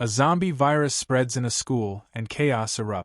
A zombie virus spreads in a school, and chaos erupts.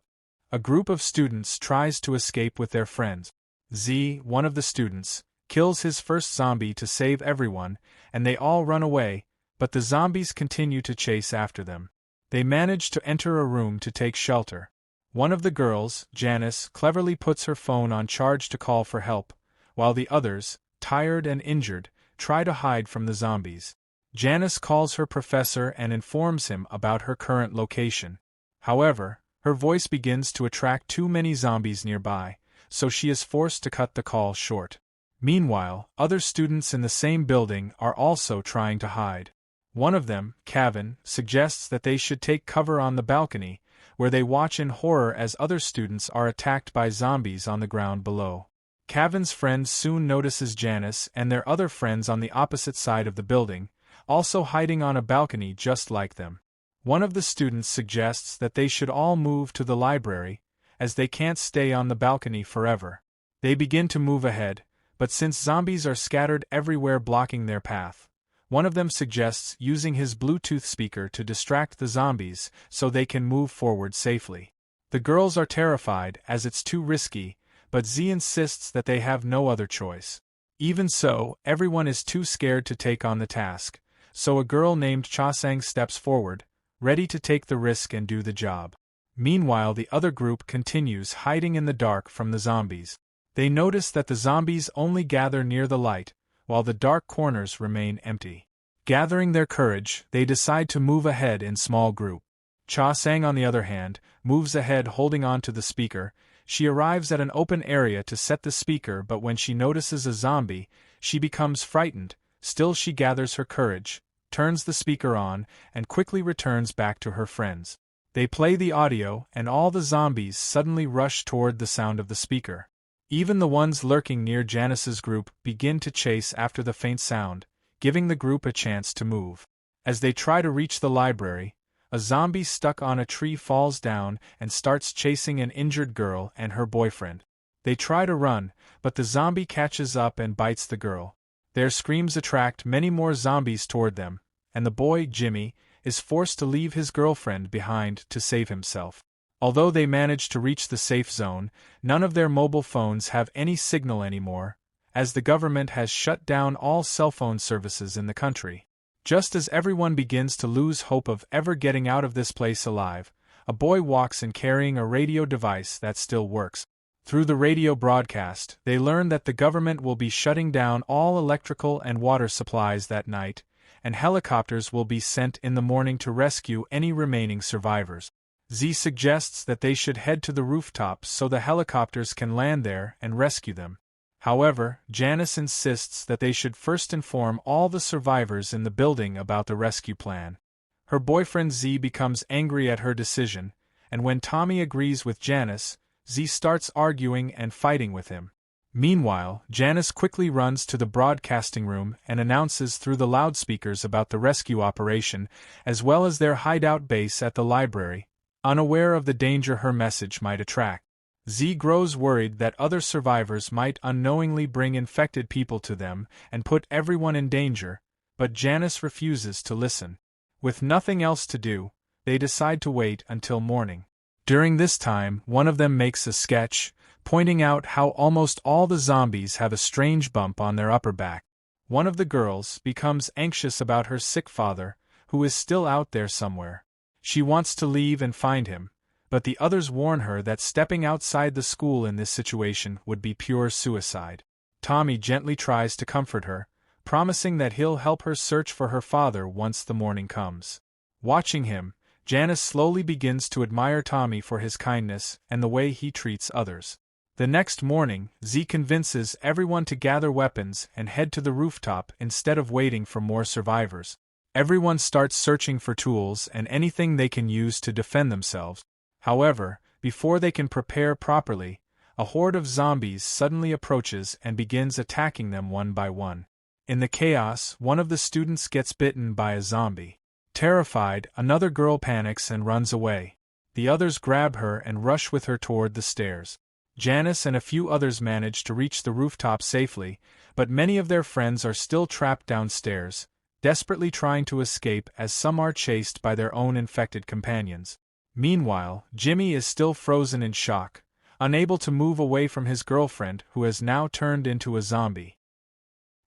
A group of students tries to escape with their friends. Z, one of the students, kills his first zombie to save everyone, and they all run away, but the zombies continue to chase after them. They manage to enter a room to take shelter. One of the girls, Janice, cleverly puts her phone on charge to call for help, while the others, tired and injured, try to hide from the zombies. Janice calls her professor and informs him about her current location. However, her voice begins to attract too many zombies nearby, so she is forced to cut the call short. Meanwhile, other students in the same building are also trying to hide. One of them, Kevin, suggests that they should take cover on the balcony, where they watch in horror as other students are attacked by zombies on the ground below. Kevin's friend soon notices Janice and their other friends on the opposite side of the building, also hiding on a balcony just like them. One of the students suggests that they should all move to the library, as they can't stay on the balcony forever. They begin to move ahead, but since zombies are scattered everywhere blocking their path, one of them suggests using his Bluetooth speaker to distract the zombies so they can move forward safely. The girls are terrified as it's too risky, but Z insists that they have no other choice. Even so, everyone is too scared to take on the task, so a girl named Cha-sang steps forward, ready to take the risk and do the job. Meanwhile, the other group continues hiding in the dark from the zombies. They notice that the zombies only gather near the light, while the dark corners remain empty. Gathering their courage, they decide to move ahead in small group. Cha-sang, on the other hand, moves ahead holding on to the speaker. She arrives at an open area to set the speaker, but when she notices a zombie, she becomes frightened. Still, she gathers her courage, turns the speaker on, and quickly returns back to her friends. They play the audio, and all the zombies suddenly rush toward the sound of the speaker. Even the ones lurking near Janice's group begin to chase after the faint sound, giving the group a chance to move. As they try to reach the library, a zombie stuck on a tree falls down and starts chasing an injured girl and her boyfriend. They try to run, but the zombie catches up and bites the girl. Their screams attract many more zombies toward them, and the boy, Jimmy, is forced to leave his girlfriend behind to save himself. Although they manage to reach the safe zone, none of their mobile phones have any signal anymore, as the government has shut down all cell phone services in the country. Just as everyone begins to lose hope of ever getting out of this place alive, a boy walks in carrying a radio device that still works. Through the radio broadcast, they learn that the government will be shutting down all electrical and water supplies that night, and helicopters will be sent in the morning to rescue any remaining survivors. Z suggests that they should head to the rooftops so the helicopters can land there and rescue them. However, Janice insists that they should first inform all the survivors in the building about the rescue plan. Her boyfriend Z becomes angry at her decision, and when Tommy agrees with Janice, Z starts arguing and fighting with him. Meanwhile, Janice quickly runs to the broadcasting room and announces through the loudspeakers about the rescue operation, as well as their hideout base at the library, unaware of the danger her message might attract. Z grows worried that other survivors might unknowingly bring infected people to them and put everyone in danger, but Janice refuses to listen. With nothing else to do, they decide to wait until morning. During this time, one of them makes a sketch, pointing out how almost all the zombies have a strange bump on their upper back. One of the girls becomes anxious about her sick father, who is still out there somewhere. She wants to leave and find him, but the others warn her that stepping outside the school in this situation would be pure suicide. Tommy gently tries to comfort her, promising that he'll help her search for her father once the morning comes. Watching him, Janice slowly begins to admire Tommy for his kindness and the way he treats others. The next morning, Z convinces everyone to gather weapons and head to the rooftop instead of waiting for more survivors. Everyone starts searching for tools and anything they can use to defend themselves. However, before they can prepare properly, a horde of zombies suddenly approaches and begins attacking them one by one. In the chaos, one of the students gets bitten by a zombie. Terrified, another girl panics and runs away. The others grab her and rush with her toward the stairs. Janice and a few others manage to reach the rooftop safely, but many of their friends are still trapped downstairs, desperately trying to escape as some are chased by their own infected companions. Meanwhile, Jimmy is still frozen in shock, unable to move away from his girlfriend who has now turned into a zombie.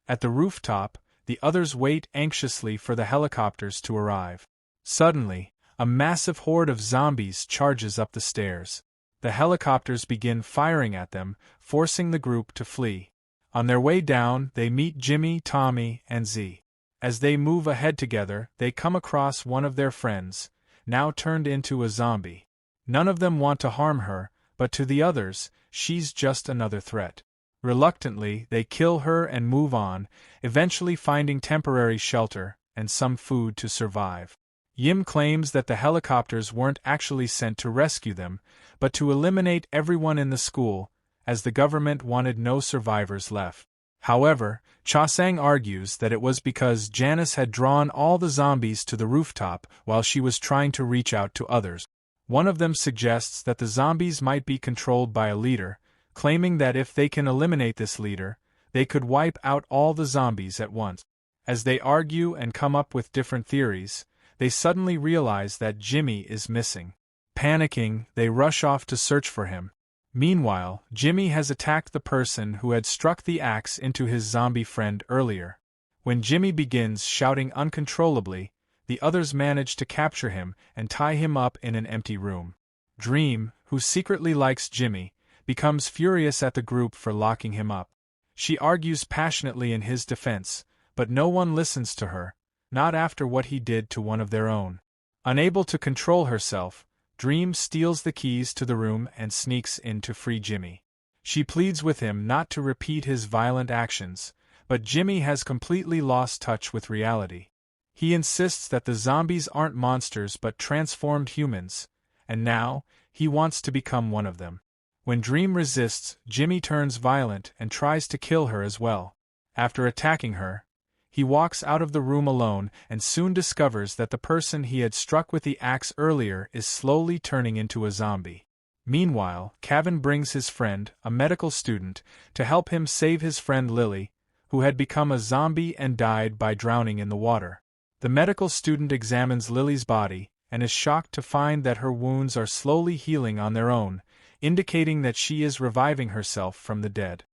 At the rooftop, the others wait anxiously for the helicopters to arrive. Suddenly, a massive horde of zombies charges up the stairs. The helicopters begin firing at them, forcing the group to flee. On their way down, they meet Jimmy, Tommy, and Z. As they move ahead together, they come across one of their friends, now turned into a zombie. None of them want to harm her, but to the others, she's just another threat. Reluctantly, they kill her and move on, eventually finding temporary shelter and some food to survive. Yim claims that the helicopters weren't actually sent to rescue them, but to eliminate everyone in the school, as the government wanted no survivors left. However, Cha-sang argues that it was because Janice had drawn all the zombies to the rooftop while she was trying to reach out to others. One of them suggests that the zombies might be controlled by a leader, claiming that if they can eliminate this leader, they could wipe out all the zombies at once. As they argue and come up with different theories, they suddenly realize that Jimmy is missing. Panicking, they rush off to search for him. Meanwhile, Jimmy has attacked the person who had struck the axe into his zombie friend earlier. When Jimmy begins shouting uncontrollably, the others manage to capture him and tie him up in an empty room. Dream, who secretly likes Jimmy, becomes furious at the group for locking him up. She argues passionately in his defense, but no one listens to her, not after what he did to one of their own. Unable to control herself, Dream steals the keys to the room and sneaks in to free Jimmy. She pleads with him not to repeat his violent actions, but Jimmy has completely lost touch with reality. He insists that the zombies aren't monsters but transformed humans, and now, he wants to become one of them. When Dream resists, Jimmy turns violent and tries to kill her as well. After attacking her, he walks out of the room alone and soon discovers that the person he had struck with the axe earlier is slowly turning into a zombie. Meanwhile, Kevin brings his friend, a medical student, to help him save his friend Lily, who had become a zombie and died by drowning in the water. The medical student examines Lily's body and is shocked to find that her wounds are slowly healing on their own, indicating that she is reviving herself from the dead.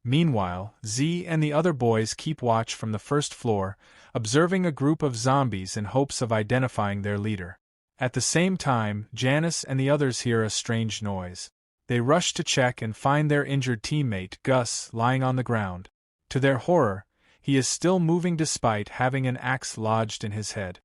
Meanwhile, Z and the other boys keep watch from the first floor, observing a group of zombies in hopes of identifying their leader. At the same time, Janice and the others hear a strange noise. They rush to check and find their injured teammate, Gus, lying on the ground. To their horror, he is still moving despite having an axe lodged in his head.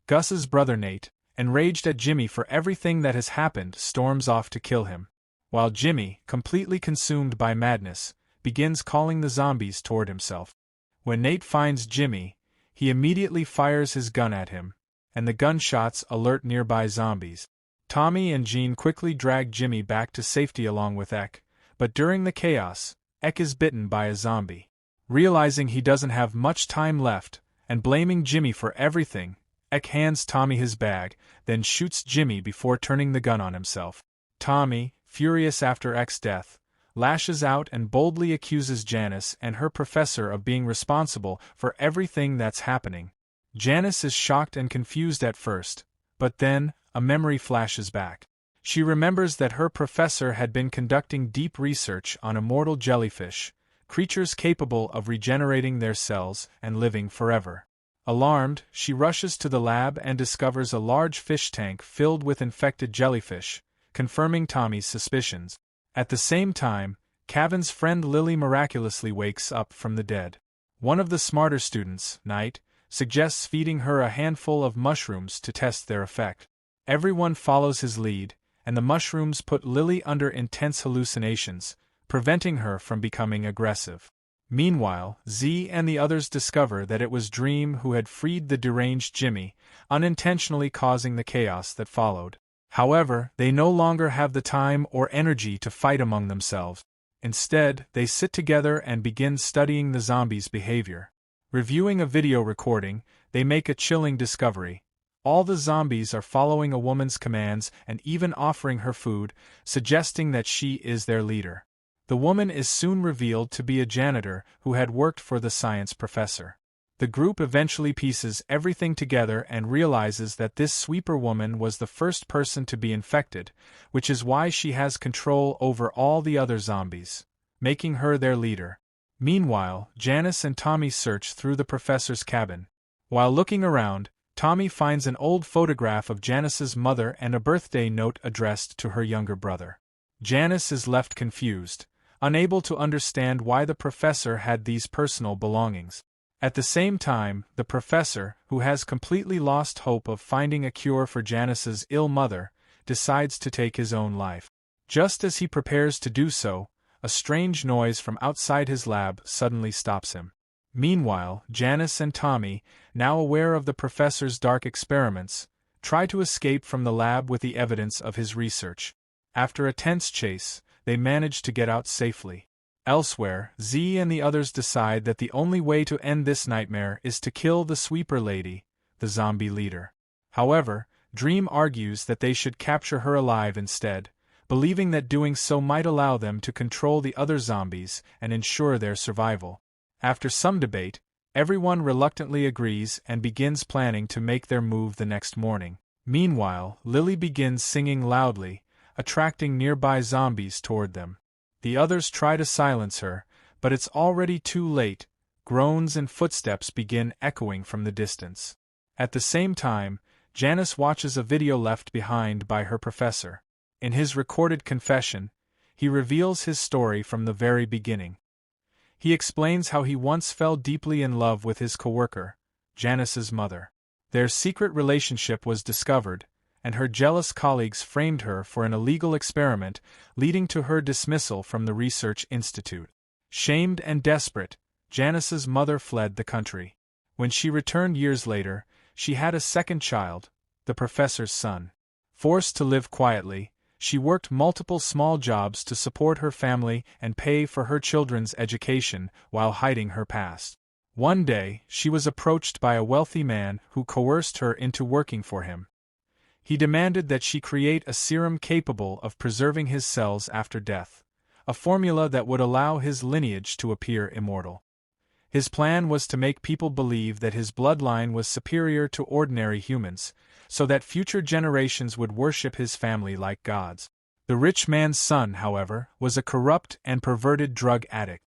Gus's brother Nate, enraged at Jimmy for everything that has happened, storms off to kill him, while Jimmy, completely consumed by madness, begins calling the zombies toward himself. When Nate finds Jimmy, he immediately fires his gun at him, and the gunshots alert nearby zombies. Tommy and Jean quickly drag Jimmy back to safety along with Ek, but during the chaos, Ek is bitten by a zombie. Realizing he doesn't have much time left, and blaming Jimmy for everything, Ek hands Tommy his bag, then shoots Jimmy before turning the gun on himself. Tommy, furious after Ek's death, lashes out and boldly accuses Janice and her professor of being responsible for everything that's happening. Janice is shocked and confused at first, but then, a memory flashes back. She remembers that her professor had been conducting deep research on immortal jellyfish, creatures capable of regenerating their cells and living forever. Alarmed, she rushes to the lab and discovers a large fish tank filled with infected jellyfish, confirming Tommy's suspicions. At the same time, Kevin's friend Lily miraculously wakes up from the dead. One of the smarter students, Knight, suggests feeding her a handful of mushrooms to test their effect. Everyone follows his lead, and the mushrooms put Lily under intense hallucinations, preventing her from becoming aggressive. Meanwhile, Z and the others discover that it was Dream who had freed the deranged Jimmy, unintentionally causing the chaos that followed. However, they no longer have the time or energy to fight among themselves. Instead, they sit together and begin studying the zombies' behavior. Reviewing a video recording, they make a chilling discovery. All the zombies are following a woman's commands and even offering her food, suggesting that she is their leader. The woman is soon revealed to be a janitor who had worked for the science professor. The group eventually pieces everything together and realizes that this sweeper woman was the first person to be infected, which is why she has control over all the other zombies, making her their leader. Meanwhile, Janice and Tommy search through the professor's cabin. While looking around, Tommy finds an old photograph of Janice's mother and a birthday note addressed to her younger brother. Janice is left confused, unable to understand why the professor had these personal belongings. At the same time, the professor, who has completely lost hope of finding a cure for Janice's ill mother, decides to take his own life. Just as he prepares to do so, a strange noise from outside his lab suddenly stops him. Meanwhile, Janice and Tommy, now aware of the professor's dark experiments, try to escape from the lab with the evidence of his research. After a tense chase, they manage to get out safely. Elsewhere, Z and the others decide that the only way to end this nightmare is to kill the sweeper lady, the zombie leader. However, Dream argues that they should capture her alive instead, believing that doing so might allow them to control the other zombies and ensure their survival. After some debate, everyone reluctantly agrees and begins planning to make their move the next morning. Meanwhile, Lily begins singing loudly, attracting nearby zombies toward them. The others try to silence her, but it's already too late. Groans and footsteps begin echoing from the distance. At the same time, Janice watches a video left behind by her professor. In his recorded confession, he reveals his story from the very beginning. He explains how he once fell deeply in love with his coworker, Janice's mother. Their secret relationship was discovered, and her jealous colleagues framed her for an illegal experiment, leading to her dismissal from the research institute. Shamed and desperate, Janice's mother fled the country. When she returned years later, she had a second child, the professor's son. Forced to live quietly, she worked multiple small jobs to support her family and pay for her children's education while hiding her past. One day, she was approached by a wealthy man who coerced her into working for him. He demanded that she create a serum capable of preserving his cells after death, a formula that would allow his lineage to appear immortal. His plan was to make people believe that his bloodline was superior to ordinary humans, so that future generations would worship his family like gods. The rich man's son, however, was a corrupt and perverted drug addict.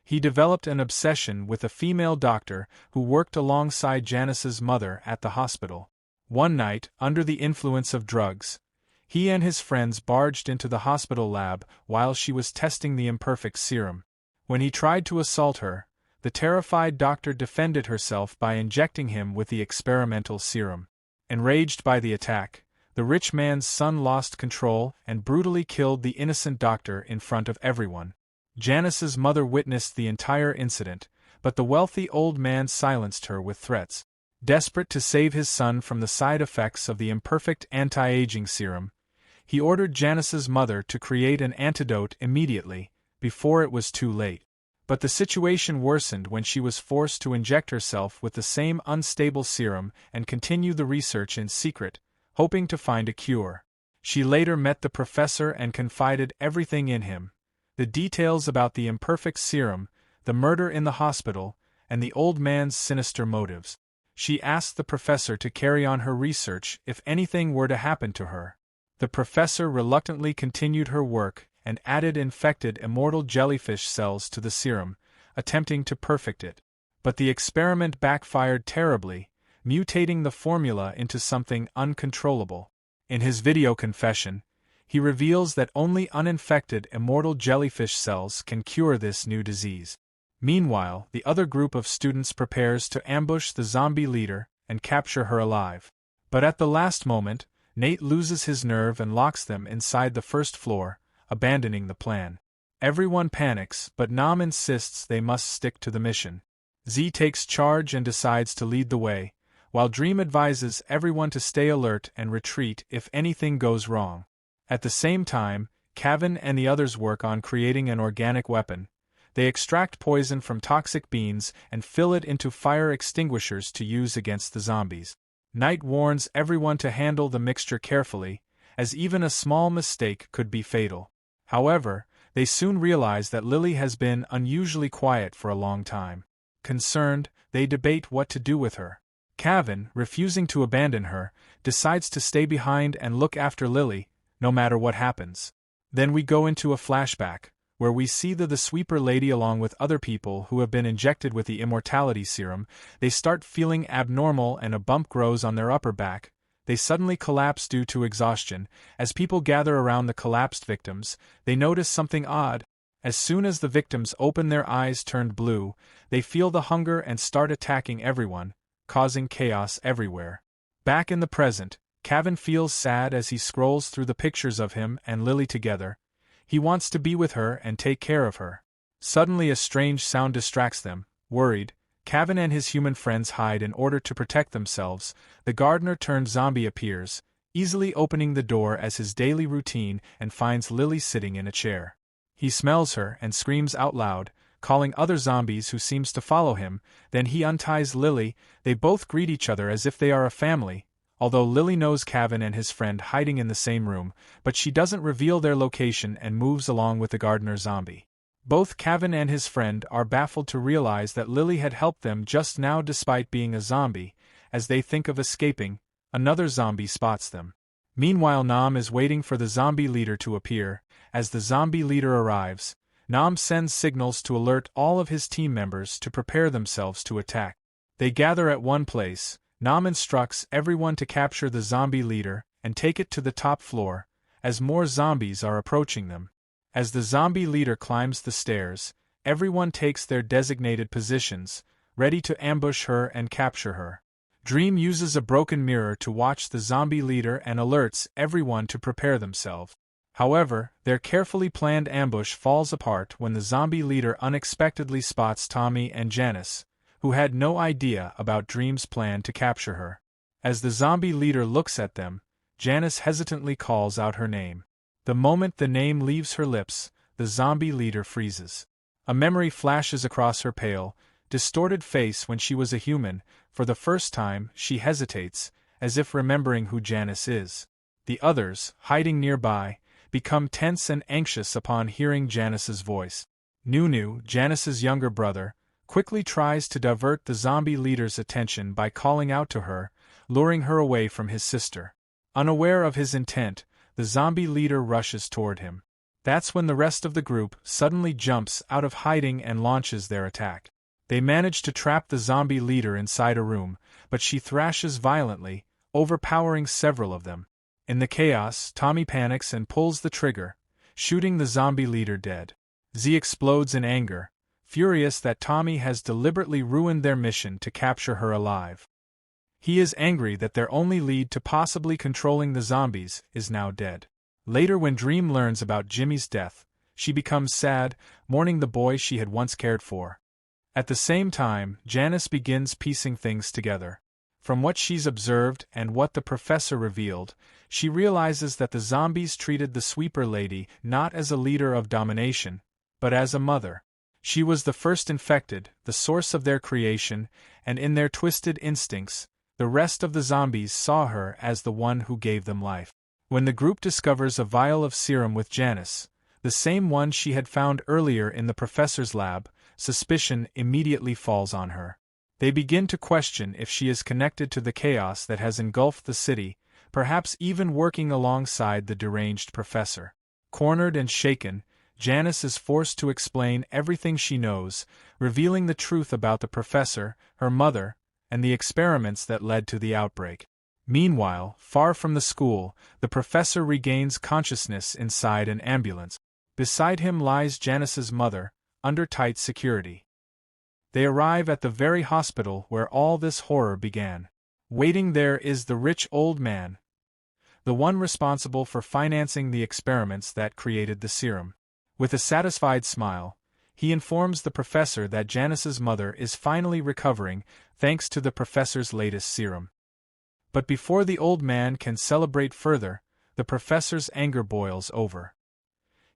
He developed an obsession with a female doctor who worked alongside Janice's mother at the hospital. One night, under the influence of drugs, he and his friends barged into the hospital lab while she was testing the imperfect serum. When he tried to assault her, the terrified doctor defended herself by injecting him with the experimental serum. Enraged by the attack, the rich man's son lost control and brutally killed the innocent doctor in front of everyone. Janice's mother witnessed the entire incident, but the wealthy old man silenced her with threats. Desperate to save his son from the side effects of the imperfect anti-aging serum, he ordered Janice's mother to create an antidote immediately, before it was too late. But the situation worsened when she was forced to inject herself with the same unstable serum and continue the research in secret, hoping to find a cure. She later met the professor and confided everything in him: the details about the imperfect serum, the murder in the hospital, and the old man's sinister motives. She asked the professor to carry on her research if anything were to happen to her. The professor reluctantly continued her work and added infected immortal jellyfish cells to the serum, attempting to perfect it. But the experiment backfired terribly, mutating the formula into something uncontrollable. In his video confession, he reveals that only uninfected immortal jellyfish cells can cure this new disease. Meanwhile, the other group of students prepares to ambush the zombie leader and capture her alive. But at the last moment, Nate loses his nerve and locks them inside the first floor, abandoning the plan. Everyone panics, but Nam insists they must stick to the mission. Z takes charge and decides to lead the way, while Dream advises everyone to stay alert and retreat if anything goes wrong. At the same time, Kevin and the others work on creating an organic weapon. They extract poison from toxic beans and fill it into fire extinguishers to use against the zombies. Knight warns everyone to handle the mixture carefully, as even a small mistake could be fatal. However, they soon realize that Lily has been unusually quiet for a long time. Concerned, they debate what to do with her. Kevin, refusing to abandon her, decides to stay behind and look after Lily, no matter what happens. Then we go into a flashback, where we see the sweeper lady along with other people who have been injected with the immortality serum. They start feeling abnormal and a bump grows on their upper back. They suddenly collapse due to exhaustion. As people gather around the collapsed victims, they notice something odd. As soon as the victims open their eyes turned blue, they feel the hunger and start attacking everyone, causing chaos everywhere. Back in the present, Kevin feels sad as he scrolls through the pictures of him and Lily together. He wants to be with her and take care of her. Suddenly a strange sound distracts them. Worried, Kevin and his human friends hide in order to protect themselves. The gardener-turned-zombie appears, easily opening the door as his daily routine, and finds Lily sitting in a chair. He smells her and screams out loud, calling other zombies who seems to follow him. Then he unties Lily. They both greet each other as if they are a family. Although Lily knows Kevin and his friend hiding in the same room, but she doesn't reveal their location and moves along with the gardener zombie. Both Kevin and his friend are baffled to realize that Lily had helped them just now despite being a zombie. As they think of escaping, another zombie spots them. Meanwhile, Nam is waiting for the zombie leader to appear. As the zombie leader arrives, Nam sends signals to alert all of his team members to prepare themselves to attack. They gather at one place. Nam instructs everyone to capture the zombie leader and take it to the top floor, as more zombies are approaching them. As the zombie leader climbs the stairs, everyone takes their designated positions, ready to ambush her and capture her. Dream uses a broken mirror to watch the zombie leader and alerts everyone to prepare themselves. However, their carefully planned ambush falls apart when the zombie leader unexpectedly spots Tommy and Janice, who had no idea about Dream's plan to capture her. As the zombie leader looks at them, Janice hesitantly calls out her name. The moment the name leaves her lips, the zombie leader freezes. A memory flashes across her pale, distorted face when she was a human. For the first time, she hesitates, as if remembering who Janice is. The others, hiding nearby, become tense and anxious upon hearing Janice's voice. Nunu, Janice's younger brother, quickly tries to divert the zombie leader's attention by calling out to her, luring her away from his sister. Unaware of his intent, the zombie leader rushes toward him. That's when the rest of the group suddenly jumps out of hiding and launches their attack. They manage to trap the zombie leader inside a room, but she thrashes violently, overpowering several of them. In the chaos, Tommy panics and pulls the trigger, shooting the zombie leader dead. Z explodes in anger, furious that Tommy has deliberately ruined their mission to capture her alive. He is angry that their only lead to possibly controlling the zombies is now dead. Later, when Dream learns about Jimmy's death, she becomes sad, mourning the boy she had once cared for. At the same time, Janice begins piecing things together. From what she's observed and what the professor revealed, she realizes that the zombies treated the sweeper lady not as a leader of domination, but as a mother. She was the first infected, the source of their creation, and in their twisted instincts, the rest of the zombies saw her as the one who gave them life. When the group discovers a vial of serum with Janice, the same one she had found earlier in the professor's lab, suspicion immediately falls on her. They begin to question if she is connected to the chaos that has engulfed the city, perhaps even working alongside the deranged professor. Cornered and shaken, Janice is forced to explain everything she knows, revealing the truth about the professor, her mother, and the experiments that led to the outbreak. Meanwhile, far from the school, the professor regains consciousness inside an ambulance. Beside him lies Janice's mother, under tight security. They arrive at the very hospital where all this horror began. Waiting there is the rich old man, the one responsible for financing the experiments that created the serum. With a satisfied smile, he informs the professor that Janice's mother is finally recovering thanks to the professor's latest serum. But before the old man can celebrate further, the professor's anger boils over.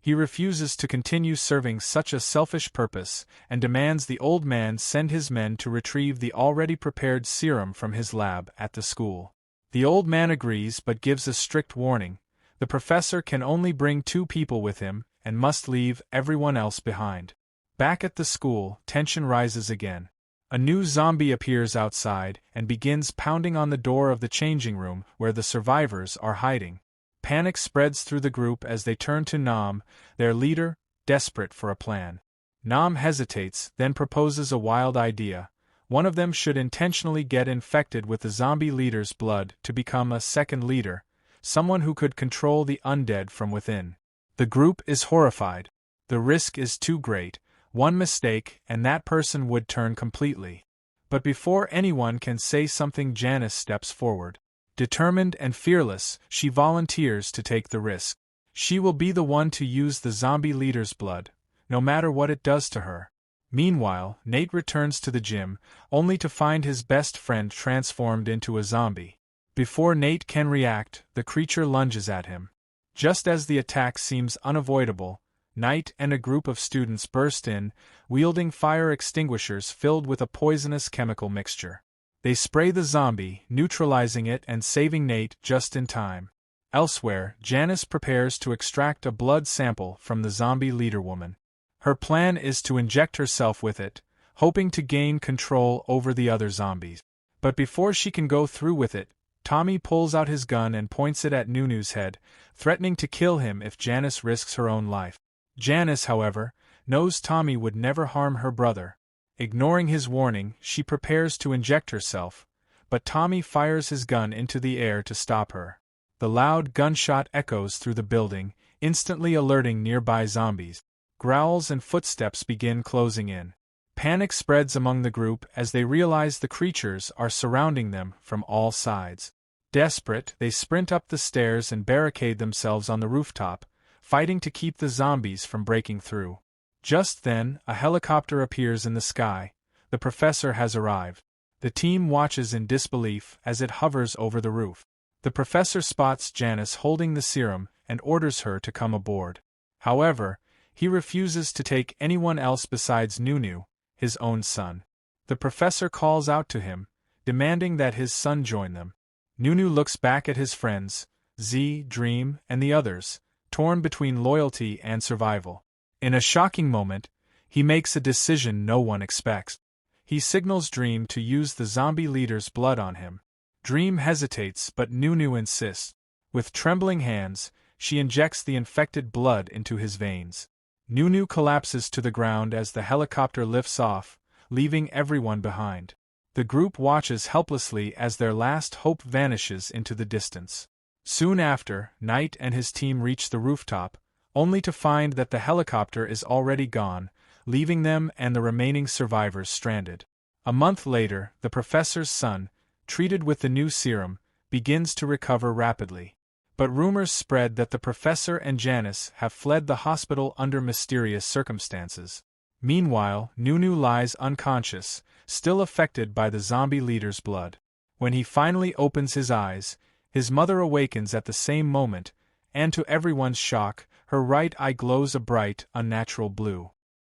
He refuses to continue serving such a selfish purpose and demands the old man send his men to retrieve the already prepared serum from his lab at the school. The old man agrees but gives a strict warning. The professor can only bring 2 people with him and must leave everyone else behind. Back at the school, tension rises again. A new zombie appears outside and begins pounding on the door of the changing room where the survivors are hiding. Panic spreads through the group as they turn to Nam, their leader, desperate for a plan. Nam hesitates, then proposes a wild idea. One of them should intentionally get infected with the zombie leader's blood to become a second leader, someone who could control the undead from within. The group is horrified. The risk is too great. One mistake, and that person would turn completely. But before anyone can say something, Janice steps forward. Determined and fearless, she volunteers to take the risk. She will be the one to use the zombie leader's blood, no matter what it does to her. Meanwhile, Nate returns to the gym, only to find his best friend transformed into a zombie. Before Nate can react, the creature lunges at him. Just as the attack seems unavoidable, Knight and a group of students burst in, wielding fire extinguishers filled with a poisonous chemical mixture. They spray the zombie, neutralizing it and saving Nate just in time. Elsewhere, Janice prepares to extract a blood sample from the zombie leader woman. Her plan is to inject herself with it, hoping to gain control over the other zombies. But before she can go through with it, Tommy pulls out his gun and points it at Nunu's head, threatening to kill him if Janice risks her own life. Janice, however, knows Tommy would never harm her brother. Ignoring his warning, she prepares to inject herself, but Tommy fires his gun into the air to stop her. The loud gunshot echoes through the building, instantly alerting nearby zombies. Growls and footsteps begin closing in. Panic spreads among the group as they realize the creatures are surrounding them from all sides. Desperate, they sprint up the stairs and barricade themselves on the rooftop, fighting to keep the zombies from breaking through. Just then, a helicopter appears in the sky. The professor has arrived. The team watches in disbelief as it hovers over the roof. The professor spots Janice holding the serum and orders her to come aboard. However, he refuses to take anyone else besides Nunu, his own son. The professor calls out to him, demanding that his son join them. Nunu looks back at his friends, Z, Dream, and the others, torn between loyalty and survival. In a shocking moment, he makes a decision no one expects. He signals Dream to use the zombie leader's blood on him. Dream hesitates, but Nunu insists. With trembling hands, she injects the infected blood into his veins. Nunu collapses to the ground as the helicopter lifts off, leaving everyone behind. The group watches helplessly as their last hope vanishes into the distance. Soon after, Knight and his team reach the rooftop, only to find that the helicopter is already gone, leaving them and the remaining survivors stranded. A month later, the professor's son, treated with the new serum, begins to recover rapidly. But rumors spread that the professor and Janice have fled the hospital under mysterious circumstances. Meanwhile, Nunu lies unconscious, still affected by the zombie leader's blood. When he finally opens his eyes, his mother awakens at the same moment, and to everyone's shock, her right eye glows a bright, unnatural blue.